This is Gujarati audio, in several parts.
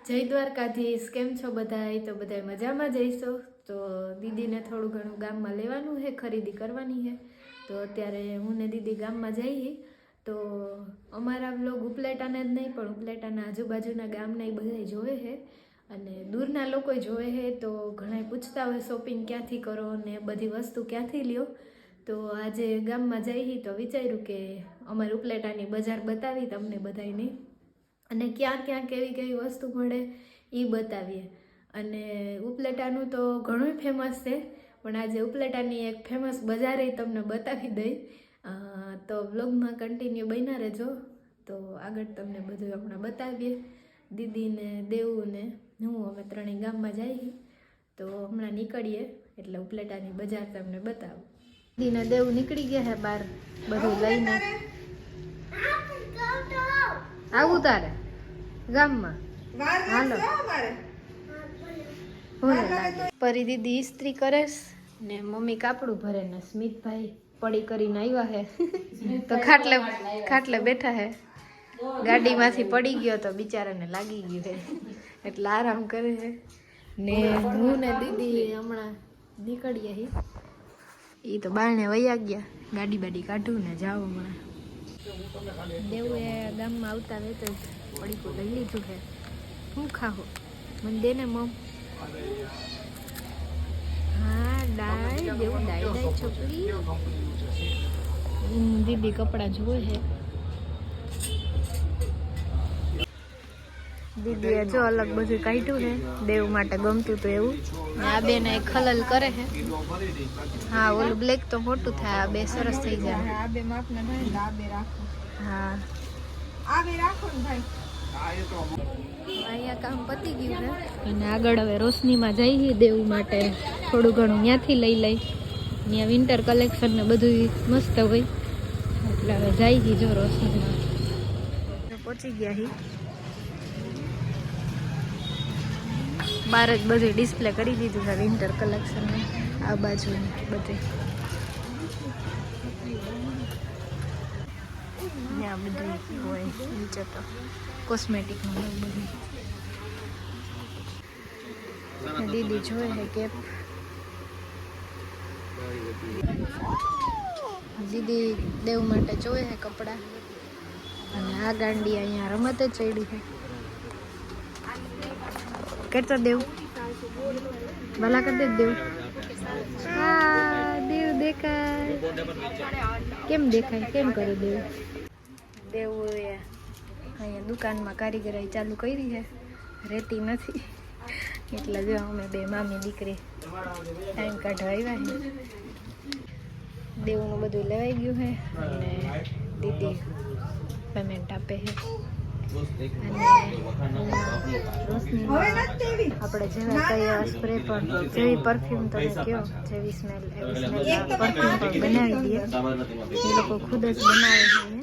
જય દ્વારકાધીશ, કેમ છો બધાય? તો બધાય મજામાં જઈશો. તો દીદીને થોડું ઘણું ગામમાં લેવાનું છે, ખરીદી કરવાની છે. તો અત્યારે હું ને દીદી ગામમાં જઈએ. તો અમારા વ્લોગ ઉપલેટાના જ નહીં પણ ઉપલેટાના આજુબાજુના ગામના એ બધા જોવે છે અને દૂરના લોકો જોવે છે. તો ઘણા પૂછતા હોય શોપિંગ ક્યાંથી કરો ને બધી વસ્તુ ક્યાંથી લ્યો. તો આજે ગામમાં જઈએ તો વિચાર્યું કે અમારી ઉપલેટાની બજાર બતાવી તમને બધાયની અને ક્યાં ક્યાં કેવી કેવી વસ્તુ મળે એ બતાવીએ. અને ઉપલેટાનું તો ઘણું ફેમસ છે પણ આજે ઉપલેટાની એક ફેમસ બજારે તમને બતાવી દઈ. તો વ્લોગમાં કન્ટિન્યુ બન્યા રહેજો. તો આગળ તમને બધું હમણાં બતાવીએ. દીદીને દેવુને હું અમે ત્રણેય ગામમાં જઈએ. તો હમણાં નીકળીએ એટલે ઉપલેટાની બજાર તમને બતાવું. દીદીને દેવું નીકળી ગયા હે બહાર બધું લઈને. આવું તારે ગામમાં હાલો. પરી દીદી ઇસ્ત્રી કરેશ ને મમ્મી કાપડું ભરે ને સ્મિતભાઈ પડી કરીને આવ્યા હે તો ખાટલે બેઠા હે. ગાડીમાંથી પડી ગયો તો બિચારાને લાગી ગયું હે એટલે આરામ કરે છે. ને હું ને દીદી હમણાં નીકળીએ હી. એ તો બારણે વયા ગયા. ગાડી બાડી કાઢું ને જાઓ હમણાં. દેવું એ ગામમાં આવતા વેતો પડીકું લઈ લીધું છે. શું ખાવો મને દે ને મમ. હા ડાય દેવું ડાય છોકરી. દીદી કપડાં જોવે છે. દીદીએ જો અલગ બધું કાઢ્યું છે દેવ માટે ગમતું હતું એવું. આ બે ને ખલલ કરે છે. હા ઓલું બ્લેક તો મોટું થાય, આ બે સરસ થઈ જાય. આ બે માપના થાય ને આ બે રાખો. હા આ બે રાખો ને ભાઈ. અહીંયા કામ પતી ગયું છે અને આગળ હવે રોશનીમાં જઈએ દેવ માટે થોડું ઘણું ત્યાંથી લઈ લઈ. ત્યાં વિન્ટર કલેક્શન ને બધું મસ્ત હોય એટલે હવે જઈએ જો રોશનીમાં. પહોંચી ગયા હી. બહાર જ બધું ડિસ્પ્લે કરી દીધું છે વિન્ટર કલેક્શન. આ બાજુ બધે ત્યાં બધું હોય નીચે તો કોસ્મેટિકનું હોય બધું. દીદી જોવે છે કેપ. દીદી દેવ માટે જોવે છે કપડાં અને આ ગાંડી અહીંયા રમત જ ચડી છે. કરતો દેવ ભલા કર દે દેવ. હા દેવ દેખાય. કેમ દેખાય કેમ કરે દેવ? દેવ અહીંયા દુકાનમાં કારીગરાઈ ચાલુ કરી છે, રહેતી નથી એટલે જો અમે બે મામી દીકરી ટાઈમ કાઢવા આવ્યા છે. દેવનું બધું લેવાઈ ગયું છે અને દીદી પેમેન્ટ આપે છે. આપણે જેવા કઈ સ્પ્રે પણ જેવી પરફ્યુમ તમે કહો જેવી સ્મેલ એવી સ્મેલ પરફ્યુમ પણ બનાવી દઈએ. એ લોકો ખુદ જ બનાવે છે.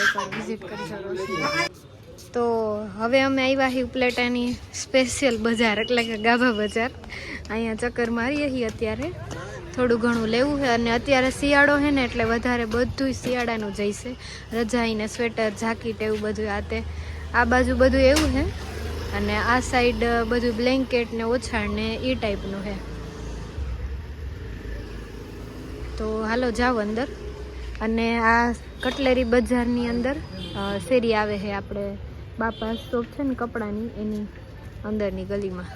એકવાર વિઝિટ કરજો રોશની. તો હવે અમે આવ્યા છીએ ઉપલેટાની સ્પેશિયલ બજાર એટલે કે ગાભા બજાર. અહીંયા ચક્કર મારીએ છીએ. અત્યારે થોડું ઘણું લેવું છે અને અત્યારે શિયાળો છે ને એટલે વધારે બધું શિયાળાનું જઈશે. રજાઈ ને સ્વેટર જાકીટ એવું બધું આતે આ બાજુ બધું એવું છે અને આ સાઈડ બધું બ્લેન્કેટ ને ઓછાણ ને એ ટાઈપનું છે. તો હાલો જાઓ અંદર. અને આ કટલેરી બજારની અંદર શેરી આવે છે આપણે બાપા શોપ છે ને કપડાની એની અંદરની ગલીમાં.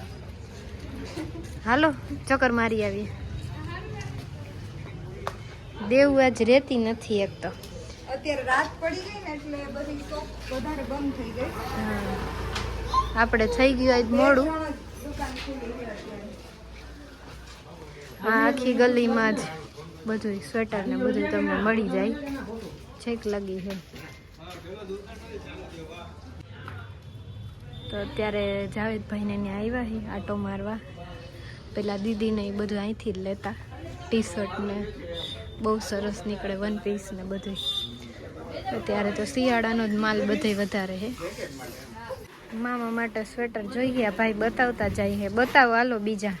હાલો ચક્કર મારી આવીએ. દેવ આજ રહેતી નથી એક તો. અત્યારે રાત પડી ગઈ ને એટલે બધી શોપ વધારે બંધ થઈ ગઈ. હા આપણે થઈ ગયું આજ મોડું. હા આખી ગલીમાં જ બધું સ્વેટર ને બધું તમને મળી જાય. છેક લગી છે તો અત્યારે જાવેદભાઈને ત્યાં આવ્યા છે આટો મારવા. પેલા દીદીને એ બધું અહીંથી જ લેતા. ટી શર્ટ ને બહુ સરસ નીકળે, વન પીસ ને બધું. અત્યારે તો શિયાળાનો જ માલ બધે વધારે છે. મામા માટે સ્વેટર જોઈએ ભાઈ બતાવતા જાય છે. બતાવો હાલો બીજા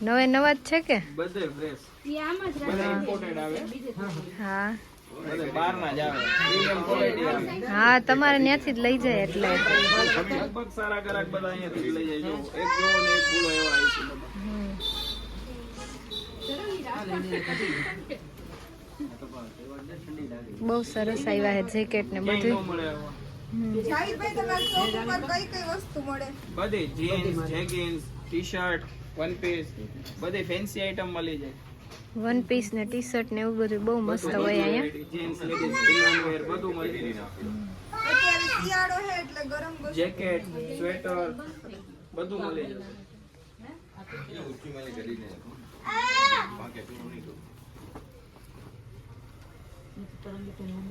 નવે નવા જ છે કે? હા બહારના જ આવે, પ્રીમિયમ ક્વોલિટી આવે. હા તમારે ત્યાંથી જ લઈ જાય એટલે લગભગ સારા ગ્રાહક બધા અહીંયાથી જ લઈ જાય. જો એક જોવો ને એક ભૂલો એવા આવી છે બધા. બહુ સરસ આવ્યા છે જેકેટ ને બધું. શાહિદભાઈ તમારા શોપ ઉપર કઈ કઈ વસ્તુ મળે? બધી jeans, jeggings, T shirt, one piece, બધી ફેન્સી આઈટમ મળી જાય. વન પીસ ને ટી શર્ટ ને એવું બધું બહુ મસ્ત હોય અહીંયા. જીન્સ, લેડીઝ, ઇન્ડિયન વેર બધું મળી જાય. અત્યારે શિયાળો છે એટલે ગરમ વસ્તુ. જેકેટ, સ્વેટર બધું મળી જશે.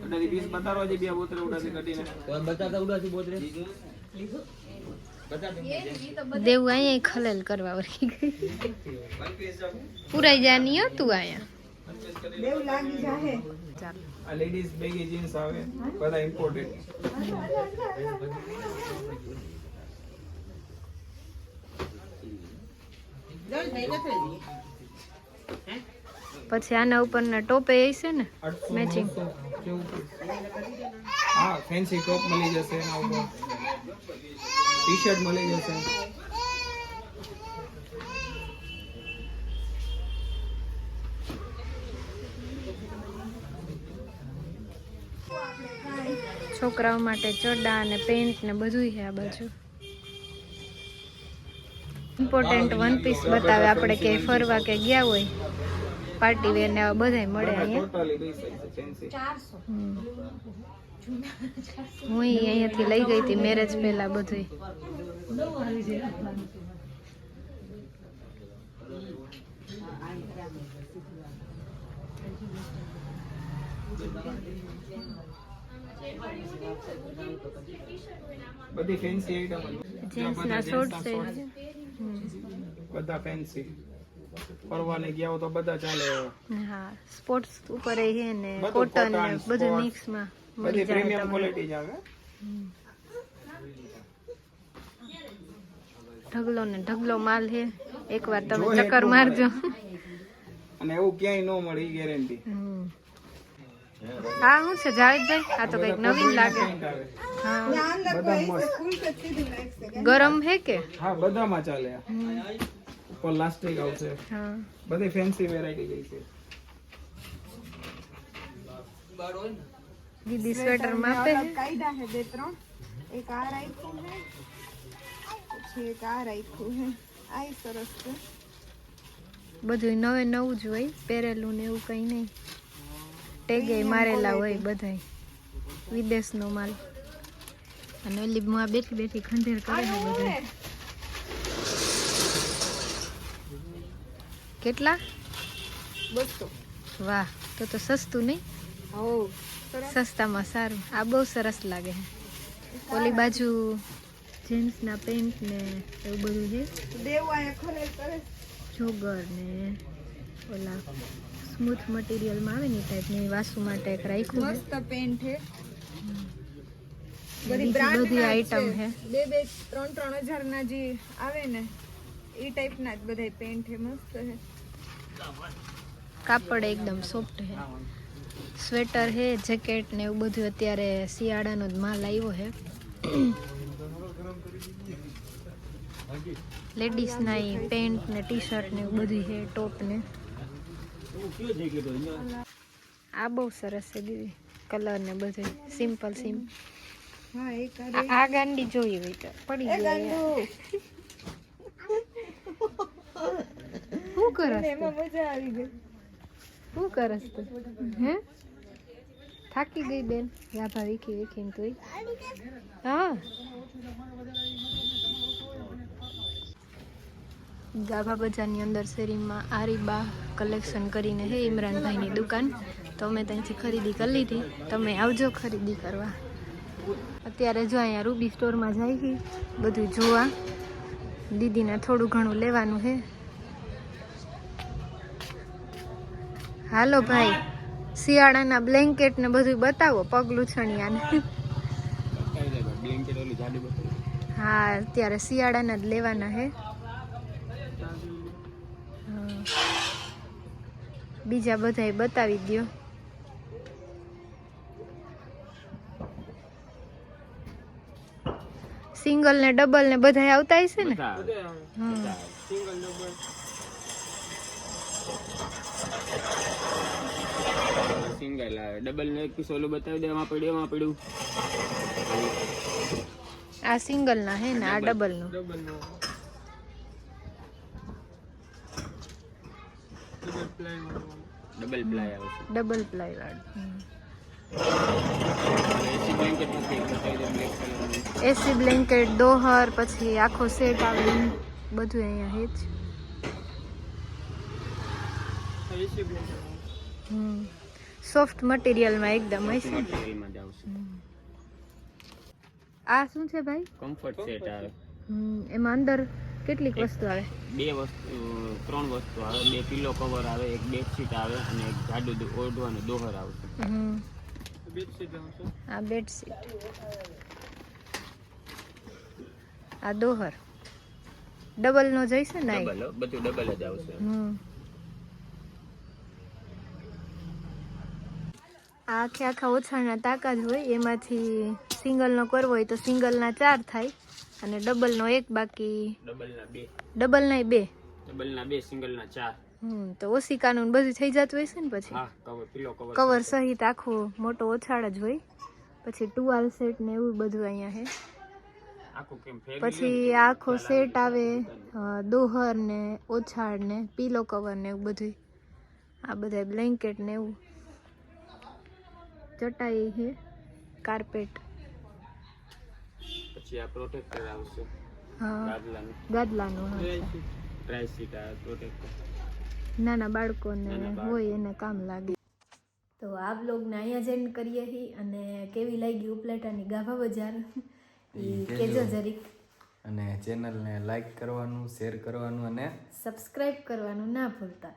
ઉડાથી પીસ બતાવો જે બે બોતરે ઉડાથી કટીને બતાતા ઉડાથી બોતરે દેવું અહીંયા ખલેલ કરવા વળી ગઈ. પુરાઈ જા નહીં હતું અહીંયા. દેવ લાગી જાહે. ચાલો આ લેડીઝ બેગી જીન્સ આવે બધા ઇમ્પોર્ટેડ. પછી આના ઉપરના ટોપે હશે ને મેચિંગ. હા ફેન્સી ટોપ મળી જશે એના ઉપર, ટી શર્ટ મળી જશે. છોકરાઓ માટે ચડ્ડા અને પેન્ટ ને બધું છે આ બાજુ. ઇમ્પોર્ટન્ટ વન પીસ બતાવે, આપણે કે ફરવા કે ગયા હોય પાર્ટી વેર ને આવા બધાય મળે અહીંયા. ટોટલી બે સાઈઝ ફેન્સી. હું અહીંયાથી લઈ ગઈ હતી મેરેજ પહેલા બધું. બધી ફેન્સી આઈટમ જીન્સ ના શોર્ટ છે. બધા ફેન્સી ફરવાને ગયા હો તો બધા ચાલે. હા સ્પોર્ટ્સ ઉપર એ છે ને બધું કોટન ને cotton, બધું sports, મિક્સ માં બધી મળી જાય પ્રીમિયમ તમને. ક્વોલિટી જ આવે. ઢગલો ને ઢગલો માલ છે, એકવાર તમે જો ચક્કર એટલું મારજો. અને એવું ક્યાંય ન મળે એ ગેરંટી. હા શું છે જાવેદભાઈ, આ તો કઈક નવીન લાગે. હા ના અંદર બધા કોઈ મસ્ત. ફૂલ કટ સીધી લાગશે. ગરમ હે કે? હા બધામાં ચાલે. ઉપર લાસ્ટિક આવશે, હા બધી ફેન્સી વેરાયટી ગઈ છે. દીદી સ્વેટર માપે અલગ કાયદા છે બે ત્રણ. એક આ રાખ્યું છે, પછી એક આ રાખ્યું છે. આ ય સરસ છે. બધું નવે નવું જ હોય, પહેરેલું ને એવું કઈ નહીં. ટેગે મારેલા હોય બધાય વિદેશનો માલ. અને ઓલી માં બેઠી બેઠી ખંડેર કરે છે બધા. કેટલા? 200. વાહ, તો સસ્તું નહીં? હો સરસ. સસ્તામાં સારું. આ બહુ સરસ લાગે છે. ઓલી બાજુ જીન્સના પેન્ટ ને એવું બધું છે, દેવ આયા ખરે સરસ. જોગર ને ઓલા સ્મૂથ મટીરિયલમાં આવે ને ટાઈપની વાસુ માટે એક રાખ્યું છે. મસ્ત પેન્ટ છે. બધી બીજી બ્રાન્ડ બધી આઈટમ છે. 2-3 હજાર ના જે આવે ને એ ટાઈપ ના જ બધા પેન્ટ છે. મસ્ત છે. કાપડ એકદમ સોફ્ટ છે. સ્વેટર છે, જેકેટ ને એવું બધું અત્યારે શિયાળાનો જ માલ આવ્યો છે. લેડીઝ ના પેન્ટ ને ટી શર્ટ ને એવું બધું છે, ટોપ ને. આ બહુ સરસ છે દીદી, કલર ને બધું સિમ્પલ હા એક આ ગાંડી જોઈ હોય તો પડી ગઈ. શું કરસ એમાં મજા આવી ગઈ. શું કરસ તું? હે થાકી ગઈ બેન? ગાભા વીખી વીખીને તું. હા ગાભા બજારની અંદર શેરીમાં આરીબા કલેક્શન કરીને હે ઇમરાનભાઈની દુકાન. તો અમે ત્યાંથી ખરીદી કરી લીધી. તમે આવજો ખરીદી કરવા. અત્યારે જો અહીંયા રૂબી સ્ટોરમાં જાય છે બધું જોવા. દીદીને થોડું ઘણું લેવાનું છે. હાલો ભાઈ, શિયાળાના બ્લેન્કેટ ને બધું બતાવો, પગલું છણિયાને. હા અત્યારે શિયાળાના જ લેવાના છે. બીજા બધાય બતાવી દો. સિંગલ ને ડબલ ને બધાય આવતા હશે ને? બધા આવે. હમ. બધા આવે. સિંગલ ડબલ સિંગલ આવે, ડબલ નો એક પીસ ઓલું બતાવી દે, એમાં પડ્યું. આ સિંગલ ના હે ને આ ડબલ નું. ડબલ નો ડબલ પ્લાય વાળો ડબલ પ્લાય આવશે. ડબલ પ્લાય વાળું. એસી બ્લેન્કેટ નથી, બતાવી દે બ્લેક કલરનું. એસી બ્લેન્કેટ, દોહર, પછી આખો સેટ આવે બધું અહીંયા હે જ. એસી બ્લેન્કેટ સોફ્ટ મટીરિયલમાં એકદમ હશે ને? મટીરિયલમાં જ આવશે. આ શું છે ભાઈ? કમ્ફર્ટ સેટ આવે. એમાં અંદર કેટલીક વસ્તુ આવે? 3 વસ્તુ આવે. 2 પિલો કવર આવે, એક બેડશીટ આવે અને એક જાડું ઓઢવાનું દોહર આવશે. બેડશીટ આવશે આ બેડશીટ, આ દોહર ડબલ નો જઈશે ને? ડબલ બધું ડબલ જ આવશે. આ આખા ઓછાના તાકા જ હોય, એમાંથી સિંગલ નો કરવો હોય તો સિંગલ ના 4 થાય અને ડબલ નો 1, બાકી ડબલ ના 2, ડબલ ના 2. ડબલ ના 2, સિંગલ ના 4. તો ઓશિકાનું બધું થઈ જતું હોય છે ને? પછી હા, કવર પિલો કવર કવર સહિત આખો મોટો ઓછાળ જ હોય. પછી ટુવાલ સેટ ને એવું બધું અહીંયા છે. આખું કેમ ફેર. પછી આખો સેટ આવે, દોહર ને ઓછાળ ને પીલો કવર ને એવું બધું. આ બધા બ્લેન્કેટ ને એવું, ચટાઈ છે, કાર્પેટ. પછી આ પ્રોટેક્ટર આવશે. હા, ગાદલાનું ગાદલાનું. હા, ડ્રાય સીટ આ પ્રોટેક્ટર. નાના બાળકોને હોય એને કામ લાગે. તો આ બ્લોગને અહીંયા જ એન્ડ કરીએ છીએ. અને કેવી લાગી ઉપલેટાની ગાભા બજાર એ કહેજો જરીક. અને ચેનલને લાઈક કરવાનું, શેર કરવાનું અને સબસ્ક્રાઇબ કરવાનું ના ભૂલતા.